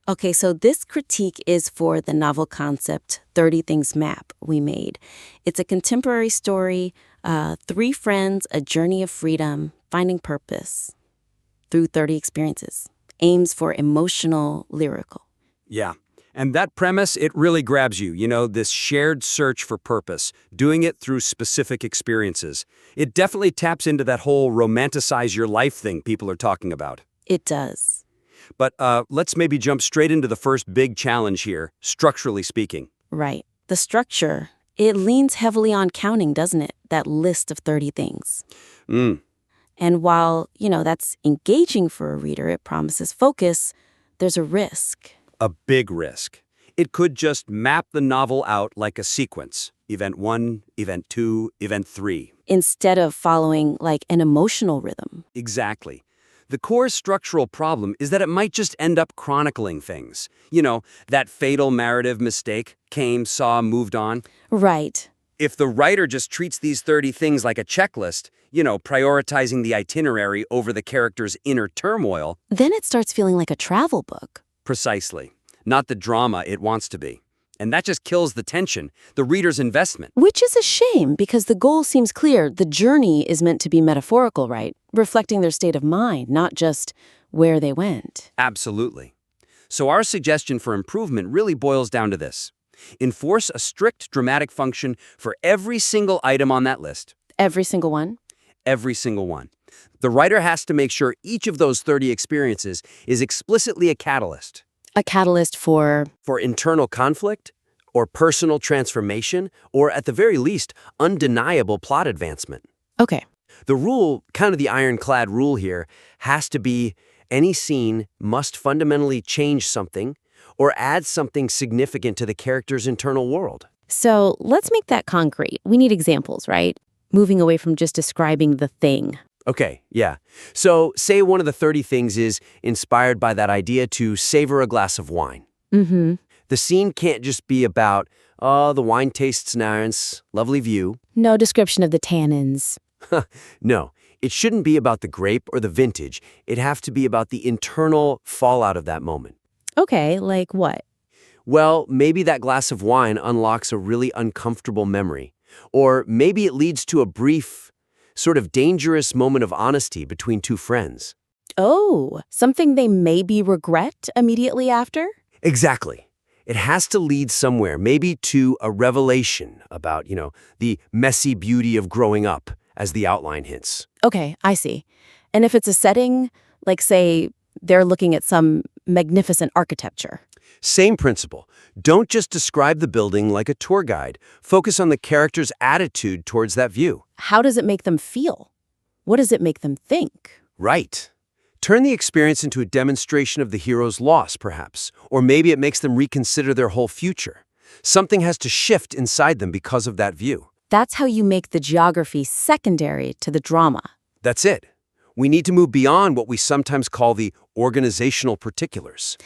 Okay, so this critique is for the novel concept 30 Things Map we made. It's a contemporary story, three friends, a journey of freedom, finding purpose through 30 experiences. Aims for emotional, lyrical. Yeah. And that premise, it really grabs you, this shared search for purpose, doing it through specific experiences. It definitely taps into that whole romanticize your life thing people are talking about. It does. But let's maybe jump straight into the first big challenge here, structurally speaking. Right. The structure, it leans heavily on counting, doesn't it? That list of 30 things. And while, that's engaging for a reader, it promises focus, there's a risk. A big risk. It could just map the novel out like a sequence. Event 1, Event 2, Event 3. Instead of following like an emotional rhythm. Exactly. The core structural problem is that it might just end up chronicling things. That fatal narrative mistake, came, saw, moved on. Right. If the writer just treats these 30 things like a checklist, prioritizing the itinerary over the character's inner turmoil. Then it starts feeling like a travel book. Precisely. Not the drama it wants to be. And that just kills the tension, the reader's investment. Which is a shame because the goal seems clear. The journey is meant to be metaphorical, right? Reflecting their state of mind, not just where they went. Absolutely. So our suggestion for improvement really boils down to this. Enforce a strict dramatic function for every single item on that list. Every single one? Every single one. The writer has to make sure each of those 30 experiences is explicitly a catalyst. A catalyst for? For internal conflict, or personal transformation, or at the very least, undeniable plot advancement. Okay. The rule, kind of the ironclad rule here, has to be any scene must fundamentally change something or add something significant to the character's internal world. So let's make that concrete. We need examples, right? Moving away from just describing the thing. Okay, yeah. So say one of the 30 things is inspired by that idea to savor a glass of wine. The scene can't just be about, oh, the wine tastes nice, lovely view. No description of the tannins. No, it shouldn't be about the grape or the vintage. It'd have to be about the internal fallout of that moment. Okay, like what? Well, maybe that glass of wine unlocks a really uncomfortable memory. Or maybe it leads to a brief, sort of dangerous moment of honesty between two friends. Oh, something they maybe regret immediately after? Exactly. It has to lead somewhere, maybe to a revelation about, the messy beauty of growing up, as the outline hints. Okay, I see. And if it's a setting, like say they're looking at some magnificent architecture. Same principle. Don't just describe the building like a tour guide. Focus on the character's attitude towards that view. How does it make them feel? What does it make them think? Right. Turn the experience into a demonstration of the hero's loss, perhaps. Or maybe it makes them reconsider their whole future. Something has to shift inside them because of that view. That's how you make the geography secondary to the drama. That's it. We need to move beyond what we sometimes call the organizational particulars.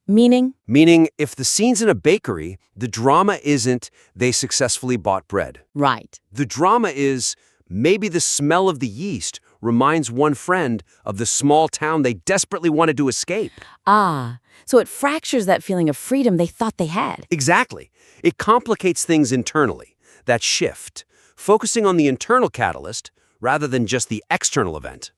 Meaning? Meaning, if the scene's in a bakery, the drama isn't they successfully bought bread. Right. The drama is maybe the smell of the yeast reminds one friend of the small town they desperately wanted to escape. Ah, so it fractures that feeling of freedom they thought they had. Exactly. It complicates things internally, that shift, focusing on the internal catalyst rather than just the external event.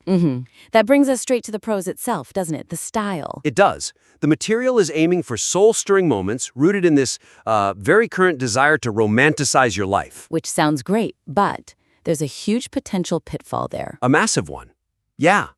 That brings us straight to the prose itself, doesn't it? The style. It does. The material is aiming for soul-stirring moments rooted in this very current desire to romanticize your life. Which sounds great, but there's a huge potential pitfall there. A massive one. Yeah.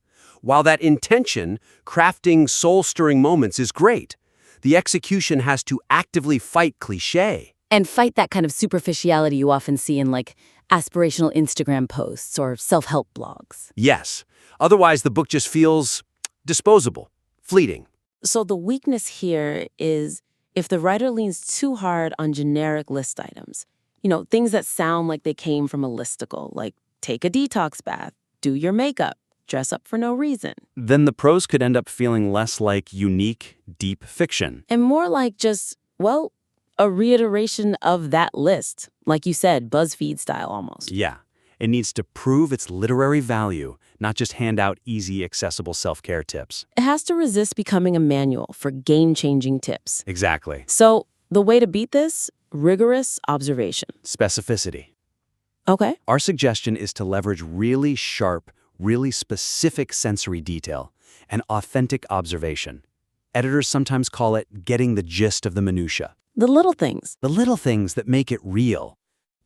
While that intention, crafting soul-stirring moments, is great, the execution has to actively fight cliché. And fight that kind of superficiality you often see in like aspirational Instagram posts or self-help blogs. Yes. Otherwise, the book just feels disposable, fleeting. So the weakness here is if the writer leans too hard on generic list items. Things that sound like they came from a listicle, like take a detox bath, do your makeup, dress up for no reason. Then the prose could end up feeling less like unique, deep fiction. And more like just, a reiteration of that list. Like you said, BuzzFeed style almost. Yeah. It needs to prove its literary value, not just hand out easy, accessible self-care tips. It has to resist becoming a manual for game-changing tips. Exactly. So the way to beat this? Rigorous observation. Specificity. Okay. Our suggestion is to leverage really sharp, really specific sensory detail and authentic observation. Editors sometimes call it getting the gist of the minutia. The little things. The little things that make it real.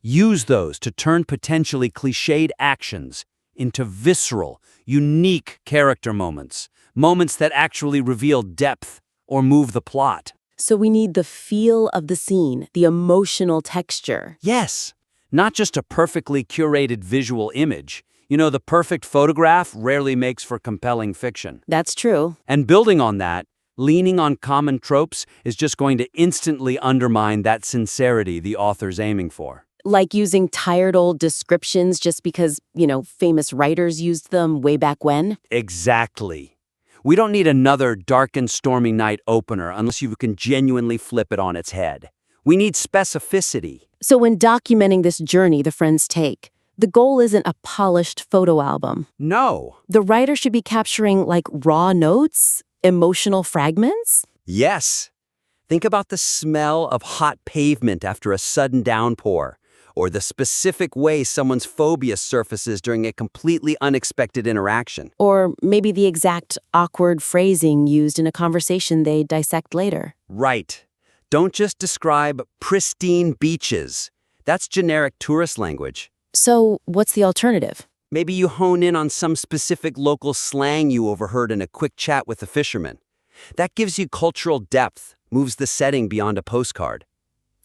Use those to turn potentially cliched actions into visceral, unique character moments. Moments that actually reveal depth or move the plot. So we need the feel of the scene, the emotional texture. Yes, not just a perfectly curated visual image. You know, the perfect photograph rarely makes for compelling fiction. That's true. And building on that, leaning on common tropes is just going to instantly undermine that sincerity the author's aiming for. Like using tired old descriptions just because, famous writers used them way back when? Exactly. We don't need another dark and stormy night opener unless you can genuinely flip it on its head. We need specificity. So when documenting this journey the friends take, the goal isn't a polished photo album. No. The writer should be capturing raw notes, emotional fragments. Yes. Think about the smell of hot pavement after a sudden downpour, or the specific way someone's phobia surfaces during a completely unexpected interaction. Or maybe the exact awkward phrasing used in a conversation they dissect later. Right. Don't just describe pristine beaches. That's generic tourist language. So what's the alternative? Maybe you hone in on some specific local slang you overheard in a quick chat with a fisherman. That gives you cultural depth, moves the setting beyond a postcard.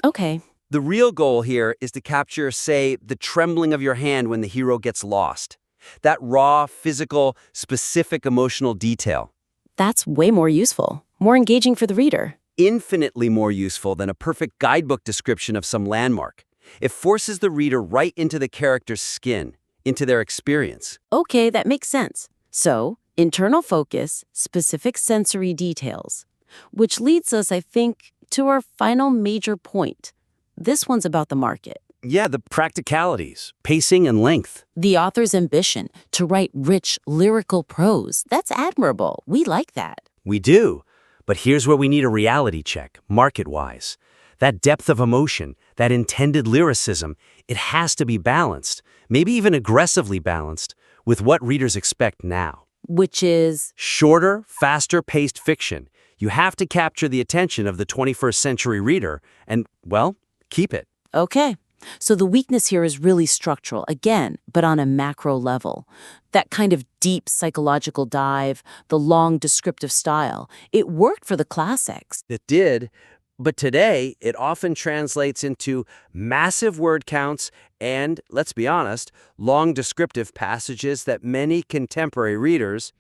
Okay. The real goal here is to capture, say, the trembling of your hand when the hero gets lost. That raw, physical, specific emotional detail. That's way more useful, more engaging for the reader. Infinitely more useful than a perfect guidebook description of some landmark. It forces the reader right into the character's skin, into their experience. Okay, that makes sense. So, internal focus, specific sensory details. Which leads us, I think, to our final major point. This one's about the market. Yeah, the practicalities, pacing and length. The author's ambition to write rich, lyrical prose. That's admirable. We like that. We do. But here's where we need a reality check, market-wise. That depth of emotion, that intended lyricism, it has to be balanced, maybe even aggressively balanced, with what readers expect now. Which is? Shorter, faster-paced fiction. You have to capture the attention of the 21st century reader and, well, keep it. Okay. So the weakness here is really structural, again, but on a macro level. That kind of deep psychological dive, the long descriptive style, it worked for the classics. It did, but today it often translates into massive word counts and, let's be honest, long descriptive passages that many contemporary readers,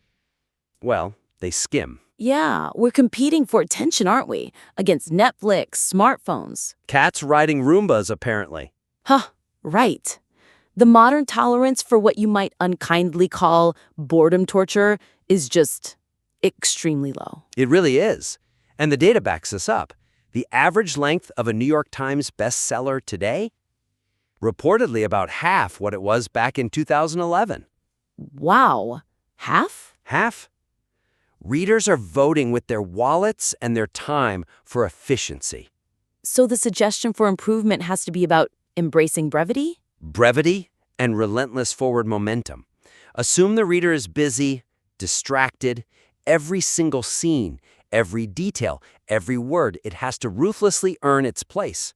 well, they skim. Yeah, we're competing for attention, aren't we? Against Netflix, smartphones. Cats riding Roombas, apparently. Huh, right. The modern tolerance for what you might unkindly call boredom torture is just extremely low. It really is. And the data backs this up. The average length of a New York Times bestseller today? Reportedly about half what it was back in 2011. Wow. Half? Half? Readers are voting with their wallets and their time for efficiency. So the suggestion for improvement has to be about embracing brevity? Brevity and relentless forward momentum. Assume the reader is busy, distracted. Every single scene, every detail, every word, it has to ruthlessly earn its place.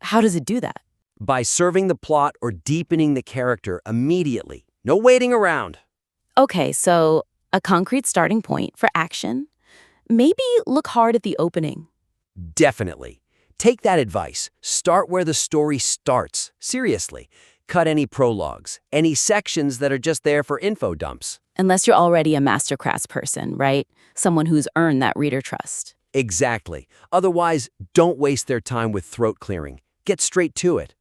How does it do that? By serving the plot or deepening the character immediately. No waiting around. Okay, so a concrete starting point for action. Maybe look hard at the opening. Definitely. Take that advice. Start where the story starts. Seriously. Cut any prologues, any sections that are just there for info dumps. Unless you're already a masterclass person, right? Someone who's earned that reader trust. Exactly. Otherwise, don't waste their time with throat clearing. Get straight to it.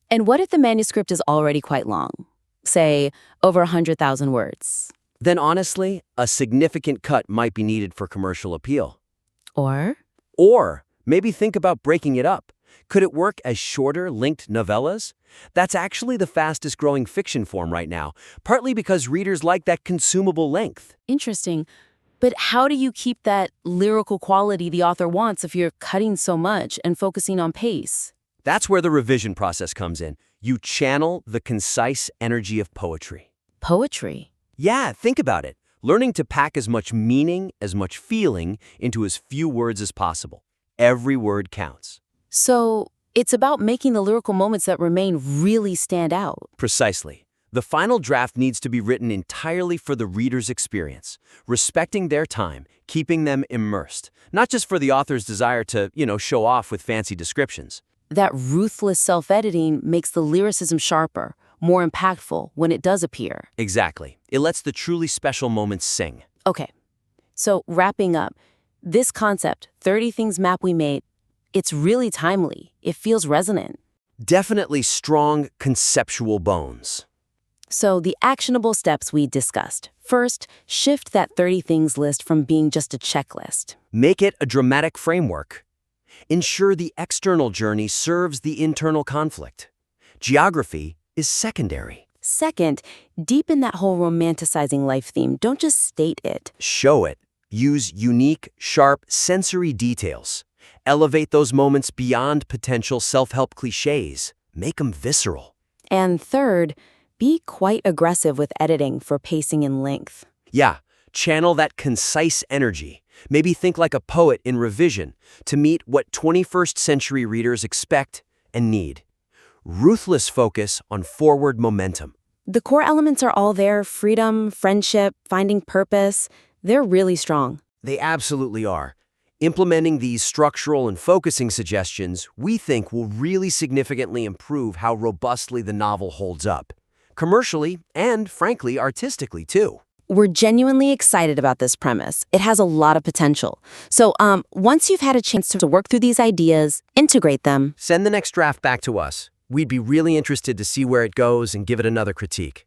And what if the manuscript is already quite long? Say, over 100,000 words. Then honestly, a significant cut might be needed for commercial appeal. Or? Or maybe think about breaking it up. Could it work as shorter, linked novellas? That's actually the fastest growing fiction form right now, partly because readers like that consumable length. Interesting. But how do you keep that lyrical quality the author wants if you're cutting so much and focusing on pace? That's where the revision process comes in. You channel the concise energy of poetry. Poetry. Yeah, think about it. Learning to pack as much meaning, as much feeling into as few words as possible. Every word counts. So it's about making the lyrical moments that remain really stand out. Precisely. The final draft needs to be written entirely for the reader's experience, respecting their time, keeping them immersed, not just for the author's desire to, show off with fancy descriptions. That ruthless self-editing makes the lyricism sharper, more impactful when it does appear. Exactly. It lets the truly special moments sing. Okay, so wrapping up, this concept, 30 Things Map We Made, it's really timely. It feels resonant. Definitely strong conceptual bones. So the actionable steps we discussed. First, shift that 30 things list from being just a checklist. Make it a dramatic framework. Ensure the external journey serves the internal conflict. Geography is secondary. Second, deepen that whole romanticizing life theme. Don't just state it. Show it. Use unique, sharp, sensory details. Elevate those moments beyond potential self-help cliches. Make them visceral. And third, be quite aggressive with editing for pacing and length. Yeah, channel that concise energy. Maybe think like a poet in revision to meet what 21st century readers expect and need. Ruthless focus on forward momentum. The core elements are all there: freedom, friendship, finding purpose. They're really strong. They absolutely are. Implementing these structural and focusing suggestions, we think will really significantly improve how robustly the novel holds up. Commercially and, frankly, artistically, too. We're genuinely excited about this premise. It has a lot of potential. So once you've had a chance to work through these ideas, integrate them. Send the next draft back to us. We'd be really interested to see where it goes and give it another critique.